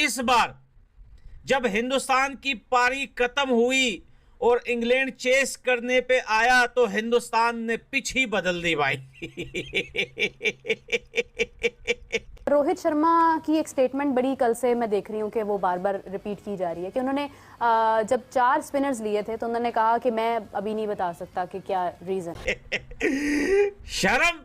इस बार जब हिंदुस्तान की पारी खत्म हुई और इंग्लैंड चेस करने पे आया तो हिंदुस्तान ने पिच ही बदल दी भाई। रोहित शर्मा की एक स्टेटमेंट बड़ी कल से मैं देख रही हूँ कि वो बार बार रिपीट की जा रही है कि उन्होंने जब 4 स्पिनर्स लिए थे तो उन्होंने कहा कि मैं अभी नहीं बता सकता कि क्या रीजन। शर्म,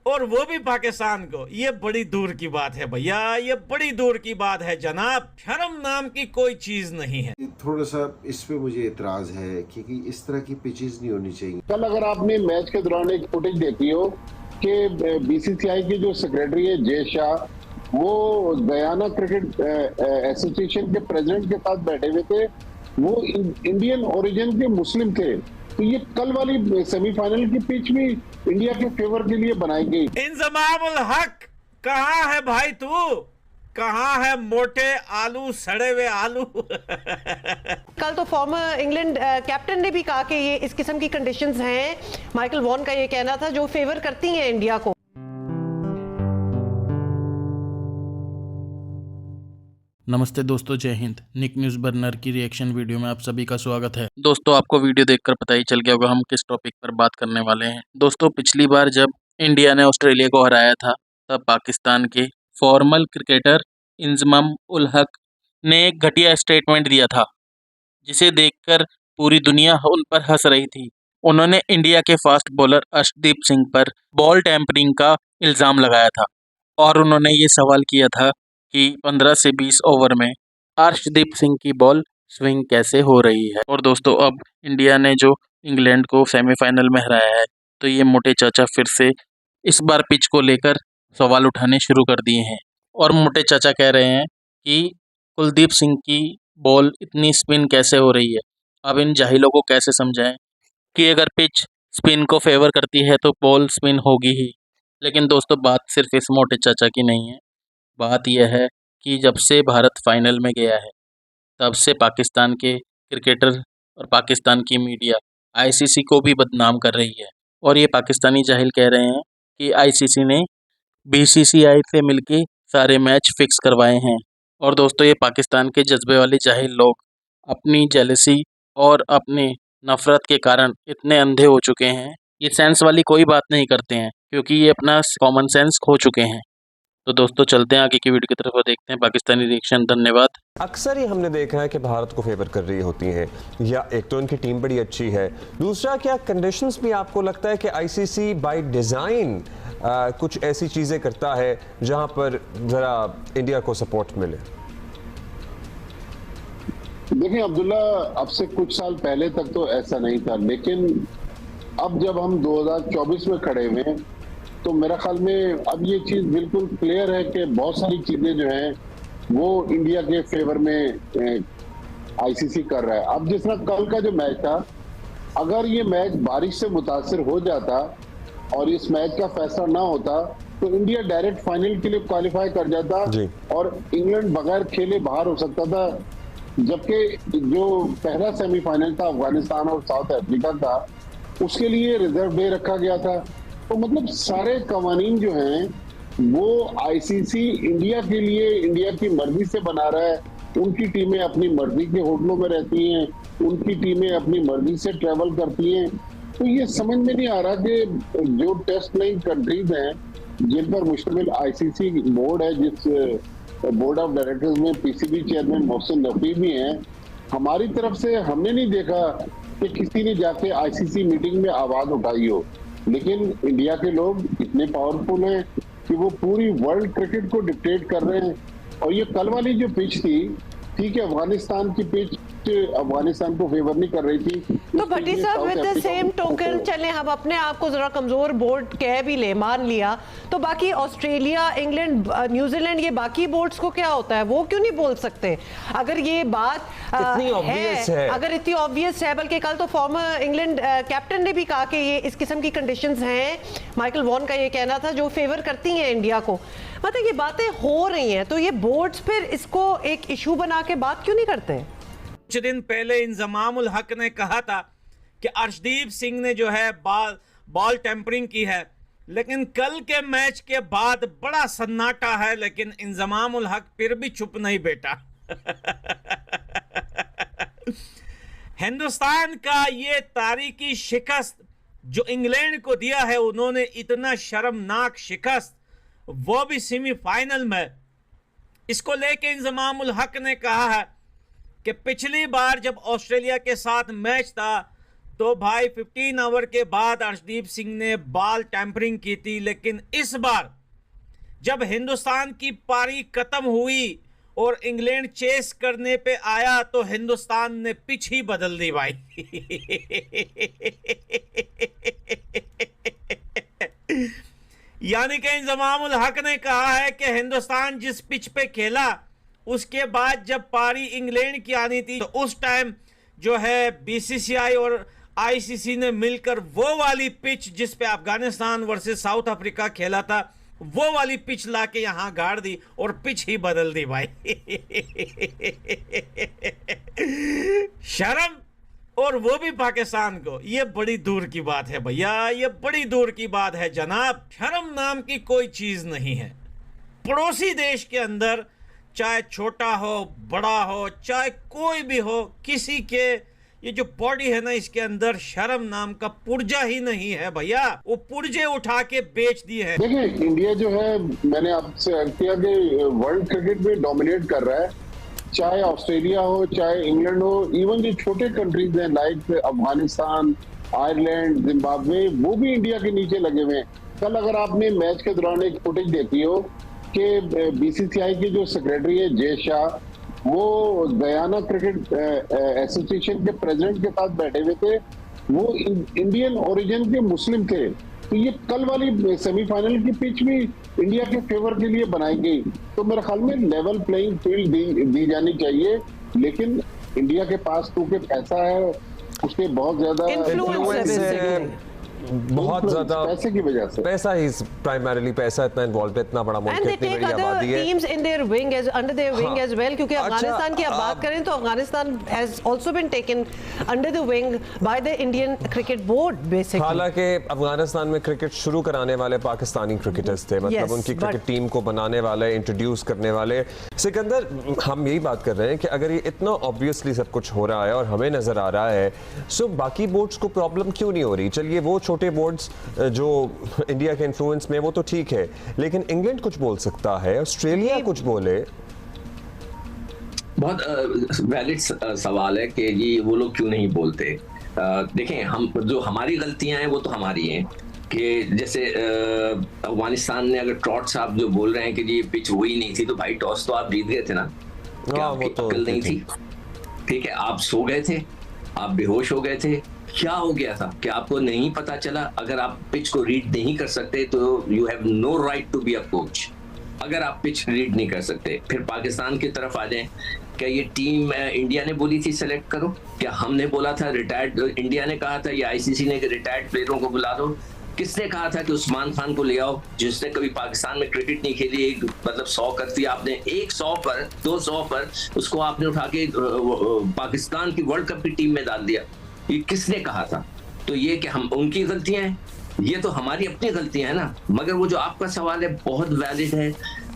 और वो भी पाकिस्तान को, ये बड़ी दूर की बात है भैया, ये बड़ी दूर की बात है जनाब। शर्म नाम की कोई चीज नहीं है। थोड़ा सा इस पे मुझे एतराज है क्योंकि इस तरह की पिचेस नहीं होनी चाहिए। कल अगर आपने मैच के दौरान एक फुटेज देखी हो कि बीसीसीआई के जो सेक्रेटरी है जय शाह, वो गयाना क्रिकेट एसोसिएशन के प्रेसिडेंट के साथ बैठे हुए थे। वो इंडियन ओरिजिन के मुस्लिम थे। तो ये कल वाली सेमीफाइनल की पिच भी इंडिया के फेवर के लिए बनाई गई। इंजमाम उल हक कहाँ है भाई तू, कहाँ है मोटे आलू, सड़े हुए आलू। कल तो फॉर्मर इंग्लैंड कैप्टन ने भी कहा कि ये इस किस्म की कंडीशंस हैं, माइकल वॉन का ये कहना था, जो फेवर करती हैं इंडिया को। नमस्ते दोस्तों, जय हिंद। निक न्यूज़ बर्नर की रिएक्शन वीडियो में आप सभी का स्वागत है। दोस्तों, आपको वीडियो देखकर पता ही चल गया होगा हम किस टॉपिक पर बात करने वाले हैं। दोस्तों, पिछली बार जब इंडिया ने ऑस्ट्रेलिया को हराया था तब पाकिस्तान के फॉर्मल क्रिकेटर इंजमाम उल हक ने एक घटिया स्टेटमेंट दिया था जिसे देखकर पूरी दुनिया उन पर हंस रही थी। उन्होंने इंडिया के फास्ट बॉलर अर्शदीप सिंह पर बॉल टैंपरिंग का इल्ज़ाम लगाया था और उन्होंने ये सवाल किया था कि 15 से 20 ओवर में अर्शदीप सिंह की बॉल स्विंग कैसे हो रही है। और दोस्तों, अब इंडिया ने जो इंग्लैंड को सेमीफाइनल में हराया है तो ये मोटे चाचा फिर से इस बार पिच को लेकर सवाल उठाने शुरू कर दिए हैं और मोटे चाचा कह रहे हैं कि कुलदीप सिंह की बॉल इतनी स्पिन कैसे हो रही है। अब इन जाहिलों को कैसे समझाएं कि अगर पिच स्पिन को फेवर करती है तो बॉल स्पिन होगी ही। लेकिन दोस्तों, बात सिर्फ इस मोटे चाचा की नहीं है। बात यह है कि जब से भारत फाइनल में गया है तब से पाकिस्तान के क्रिकेटर और पाकिस्तान की मीडिया आईसीसी को भी बदनाम कर रही है और ये पाकिस्तानी जाहिल कह रहे हैं कि आईसीसी ने बीसीसीआई से मिलके सारे मैच फिक्स करवाए हैं। और दोस्तों, ये पाकिस्तान के जज्बे वाले जाहिल लोग अपनी जेलसी और अपने नफरत के कारण इतने अंधे हो चुके हैं, ये सेंस वाली कोई बात नहीं करते हैं क्योंकि ये अपना कॉमन सेंस खो चुके हैं। तो दोस्तों, चलते हैं आगे की वीडियो की तरफ और देखते हैं पाकिस्तानी रिएक्शन। धन्यवाद। अक्सर ही हमने देखा है कि भारत को फेवर कर रही होती हैं, या एक तो उनकी टीम बड़ी अच्छी है, दूसरा क्या कंडीशंस भी आपको लगता है कि आईसीसी बाय डिज़ाइन कुछ ऐसी चीज़ें करता है जहां पर ज़रा इंडिया को सपोर्ट मिले। देखिए अब्दुल्ला, अब से कुछ साल पहले तक तो ऐसा नहीं था, लेकिन अब जब हम 2024 में खड़े हुए हैं तो मेरा ख्याल में अब ये चीज बिल्कुल क्लियर है कि बहुत सारी चीजें जो हैं वो इंडिया के फेवर में आईसीसी कर रहा है। अब जिस तरह कल का जो मैच था, अगर ये मैच बारिश से मुतासिर हो जाता और इस मैच का फैसला ना होता तो इंडिया डायरेक्ट फाइनल के लिए क्वालिफाई कर जाता और इंग्लैंड बगैर खेले बाहर हो सकता था। जबकि जो पहला सेमीफाइनल था अफगानिस्तान और साउथ अफ्रीका का, उसके लिए रिजर्व डे रखा गया था। तो मतलब सारे कवानीन जो हैं वो आईसीसी इंडिया के लिए इंडिया की मर्जी से बना रहा है। उनकी टीमें अपनी मर्जी के होटलों में रहती हैं, उनकी टीमें अपनी मर्जी से ट्रेवल करती हैं। तो ये समझ में नहीं आ रहा कि जो टेस्ट प्लेइंग कंट्रीज हैं जिन पर मुश्तमिल आईसीसी बोर्ड है, जिस बोर्ड ऑफ डायरेक्टर्स में पीसीबी चेयरमैन मोहसिन रफी भी हैं, हमारी तरफ से हमने नहीं देखा कि किसी ने जाके आईसीसी मीटिंग में आवाज उठाई हो। लेकिन इंडिया के लोग इतने पावरफुल हैं कि वो पूरी वर्ल्ड क्रिकेट को डिक्टेट कर रहे हैं। और ये कल वाली जो पिच थी, ठीक है, अफगानिस्तान की पिच अफगानिस्तान को फेवर नहीं कर रही थी। तो भट्टी साहब, विद द सेम टोकन, चले हम अपने आप को जरा कमजोर बोर्ड कह भी ले, मान लिया, तो बाकी ऑस्ट्रेलिया, इंग्लैंड, न्यूजीलैंड, ये बाकी बोर्ड्स को क्या होता है? वो क्यों नहीं बोल सकते अगर ये बात इतनी ऑब्वियस है? अगर इतनी ऑब्वियस है, बल्कि कल तो फॉर्मर इंग्लैंड कैप्टन ने भी कहा कि ये इस किस्म की कंडीशंस हैं, माइकल वॉन का ये कहना था, जो फेवर करती हैं इंडिया को। मतलब ये बातें हो रही हैं तो ये बोर्ड्स फिर इसको एक इशू बना के बात क्यों नहीं करते? कुछ दिन पहले इंजमाम उल हक ने कहा था कि अर्शदीप सिंह ने जो है बॉल टेम्परिंग की है लेकिन कल के मैच के बाद बड़ा सन्नाटा है, लेकिन इंजमाम उल हक फिर भी चुप नहीं बैठा। हिंदुस्तान का ये तारीखी शिकस्त जो इंग्लैंड को दिया है, उन्होंने इतना शर्मनाक शिकस्त, वो भी सेमीफाइनल में। इसको लेके इंजमाम उल हक ने कहा है कि पिछली बार जब ऑस्ट्रेलिया के साथ मैच था तो भाई 15 ओवर के बाद अर्शदीप सिंह ने बॉल टैंपरिंग की थी, लेकिन इस बार जब हिंदुस्तान की पारी खत्म हुई और इंग्लैंड चेस करने पे आया तो हिंदुस्तान ने पिच ही बदल दी भाई। यानी कि इंजमाम उल हक ने कहा है कि हिंदुस्तान जिस पिच पे खेला, उसके बाद जब पारी इंग्लैंड की आनी थी तो उस टाइम जो है बीसीसीआई और आईसीसी ने मिलकर वो वाली पिच जिस पे अफगानिस्तान वर्सेस साउथ अफ्रीका खेला था, वो वाली पिच लाके यहां गाड़ दी और पिच ही बदल दी भाई। शर्म, और वो भी पाकिस्तान को। ये बड़ी दूर की बात है भैया, ये बड़ी दूर की बात है जनाब। शर्म नाम की कोई चीज नहीं है। पड़ोसी देश के अंदर चाहे छोटा हो बड़ा हो, चाहे कोई भी हो, किसी के ये जो बॉडी है ना, इसके अंदर शर्म नाम का पुर्जा ही नहीं है भैया। वो पुर्जे उठा के बेच दिए हैं। देखिए, इंडिया जो है, मैंने आपसे अर्ज किया कि वर्ल्ड क्रिकेट में डोमिनेट कर रहा है, चाहे ऑस्ट्रेलिया हो, चाहे इंग्लैंड हो, इवन जो छोटे कंट्रीज हैं लाइक अफगानिस्तान, आयरलैंड, जिम्बाब्वे, वो भी इंडिया के नीचे लगे हुए हैं। कल अगर आपने मैच के दौरान एक फुटेज देखी हो कि बीसीसीआई के जो सेक्रेटरी है जय शाह, वो गयाना क्रिकेट एसोसिएशन के प्रेसिडेंट के साथ बैठे हुए थे। वो इंडियन ओरिजिन के मुस्लिम थे। तो ये कल वाली सेमीफाइनल की पिच भी इंडिया के फेवर के लिए बनाई गई। तो मेरे ख्याल में लेवल प्लेइंग फील्ड दी जानी चाहिए, लेकिन इंडिया के पास क्योंकि पैसा है, उसके बहुत ज्यादा इन्फ्लुएंस है, बहुत ज्यादा पैसे की वजह से, पैसा ही प्राइमरीली पैसा इतना इन्वॉल्व है, इतना बड़ा मुल्क, इतनी बड़ी आबादी है। Teams in their wing as under their wing as well, क्योंकि अफगानिस्तान की आप बात करें तो Afghanistan has also been taken under the wing by the Indian cricket board basically. हालांकि अफगानिस्तान में क्रिकेट शुरू कराने वाले पाकिस्तानी क्रिकेटर्स थे, मतलब उनकी क्रिकेट टीम को बनाने वाले, इंट्रोड्यूस करने वाले। सिकंदर, हम यही बात कर रहे हैं कि अगर ये इतना ऑब्वियसली सब कुछ हो रहा है और हमें नजर आ रहा है, सो बाकी बोर्ड्स को प्रॉब्लम क्यों नहीं हो रही? चलिए वो छोटे बोर्ड्स जो इंडिया के इन्फ्लुएंस में, वो तो ठीक है, लेकिन इंग्लैंड कुछ बोल सकता है, ऑस्ट्रेलिया कुछ बोले। बहुत वैलिड सवाल है कि जी वो लोग क्यों नहीं बोलते। देखें, हम जो हमारी गलतियां हैं वो तो हमारी हैं कि जैसे अफगानिस्तान ने, अगर ट्रॉट साहब जो बोल रहे हैं कि जी पिच हुई नहीं थी, तो भाई टॉस तो आप जीत गए थे ना, क्या आपकी अक्ल नहीं थी? ठीक है, आप सो गए थे, आप बेहोश हो गए थे, क्या हो गया था कि आपको नहीं पता चला? अगर आप पिच को रीड नहीं कर सकते तो you have no right to be a coach. अगर आप पिच रीड नहीं कर सकते, फिर पाकिस्तान की तरफ आ जाएं। क्या ये टीम इंडिया ने बोली थी सेलेक्ट करो? क्या हमने बोला था रिटायर्ड? इंडिया ने कहा था या आईसीसी ने रिटायर्ड प्लेयरों को बुला दो? किसने कहा था कि उस्मान खान को ले आओ, जिसने कभी पाकिस्तान में क्रिकेट नहीं खेली? एक मतलब 100 करती आपने, एक 100 पर 200 पर उसको आपने उठा के पाकिस्तान की वर्ल्ड कप की टीम में डाल दिया। ये किसने कहा था? तो ये कि हम उनकी गलतियां हैं, ये तो हमारी अपनी गलतियां हैं ना। मगर वो जो आपका सवाल है बहुत वैलिड है,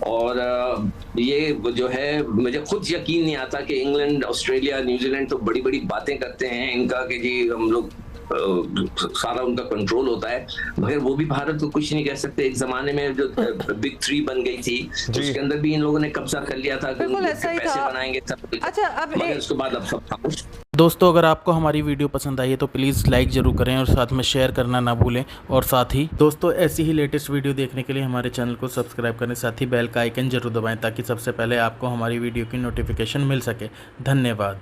और ये जो है, मुझे खुद यकीन नहीं आता कि इंग्लैंड, ऑस्ट्रेलिया, न्यूजीलैंड तो बड़ी बड़ी बातें करते हैं इनका कि जी हम लोग सारा उनका कंट्रोल होता है, मगर वो भी भारत को कुछ नहीं कह सकते। एक जमाने में जो बिग 3 बन गई थी, उसके अंदर भी इन लोगों ने कब्जा कर लिया था कि पैसे बनाएंगे सब। अच्छा, अब उसके बाद अब सब खामोश। दोस्तों, अगर आपको हमारी वीडियो पसंद आई है तो प्लीज़ लाइक ज़रूर करें और साथ में शेयर करना ना भूलें। और साथ ही दोस्तों, ऐसी ही लेटेस्ट वीडियो देखने के लिए हमारे चैनल को सब्सक्राइब करें, साथ ही बेल का आइकन जरूर दबाएं ताकि सबसे पहले आपको हमारी वीडियो की नोटिफिकेशन मिल सके। धन्यवाद।